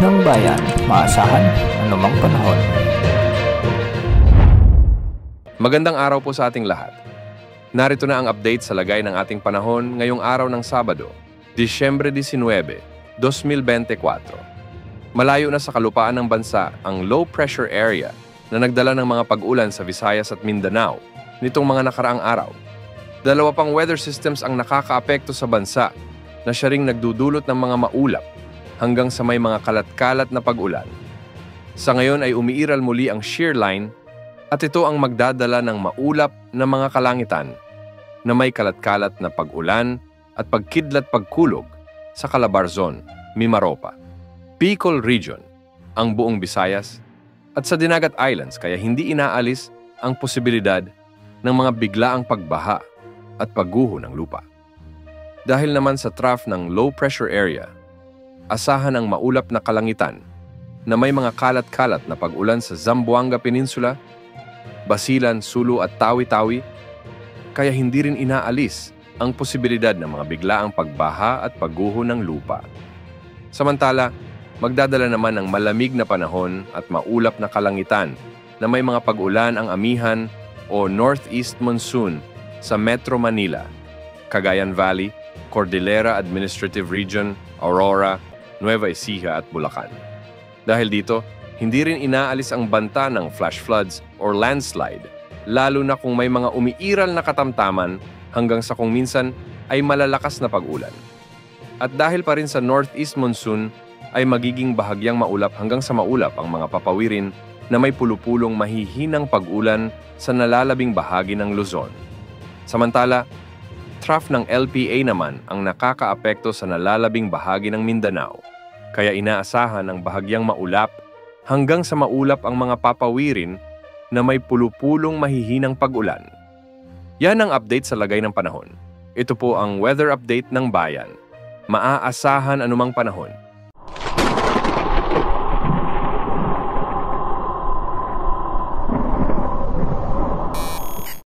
ng bayan, maasahan anumang panahon. Magandang araw po sa ating lahat. Narito na ang update sa lagay ng ating panahon ngayong araw ng Sabado, Disyembre 19, 2024. Malayo na sa kalupaan ng bansa ang low pressure area na nagdala ng mga pag-ulan sa Visayas at Mindanao nitong mga nakaraang araw. Dalawa pang weather systems ang nakakaapekto sa bansa na siya ring nagdudulot ng mga maulap hanggang sa may mga kalat-kalat na pag-ulan. Sa ngayon ay umiiral muli ang shear line at ito ang magdadala ng maulap na mga kalangitan na may kalat-kalat na pag-ulan at pagkidlat-pagkulog sa Calabarzon, Mimaropa, Bicol Region, ang buong Visayas at sa Dinagat Islands, kaya hindi inaalis ang posibilidad ng mga biglaang pagbaha at pagguho ng lupa. Dahil naman sa trough ng low pressure area, asahan ang maulap na kalangitan na may mga kalat-kalat na pag-ulan sa Zamboanga Peninsula, Basilan, Sulu at Tawi-Tawi, kaya hindi rin inaalis ang posibilidad ng mga biglaang pagbaha at pagguho ng lupa. Samantala, magdadala naman ng malamig na panahon at maulap na kalangitan na may mga pag-ulan ang amihan o northeast monsoon sa Metro Manila, Cagayan Valley, Cordillera Administrative Region, Aurora, Nueva Ecija at Bulacan. Dahil dito, hindi rin inaalis ang banta ng flash floods or landslide, lalo na kung may mga umiiral na katamtaman hanggang sa kung minsan ay malalakas na pag-ulan. At dahil pa rin sa northeast monsoon, ay magiging bahagyang maulap hanggang sa maulap ang mga papawirin na may pulupulong mahihinang pag-ulan sa nalalabing bahagi ng Luzon. Samantala, trough ng LPA naman ang nakakaapekto sa nalalabing bahagi ng Mindanao, kaya inaasahan ang bahagyang maulap hanggang sa maulap ang mga papawirin na may pulupulong mahihinang pag-ulan. Yan ang update sa lagay ng panahon. Ito po ang weather update ng bayan. Maaasahan anumang panahon.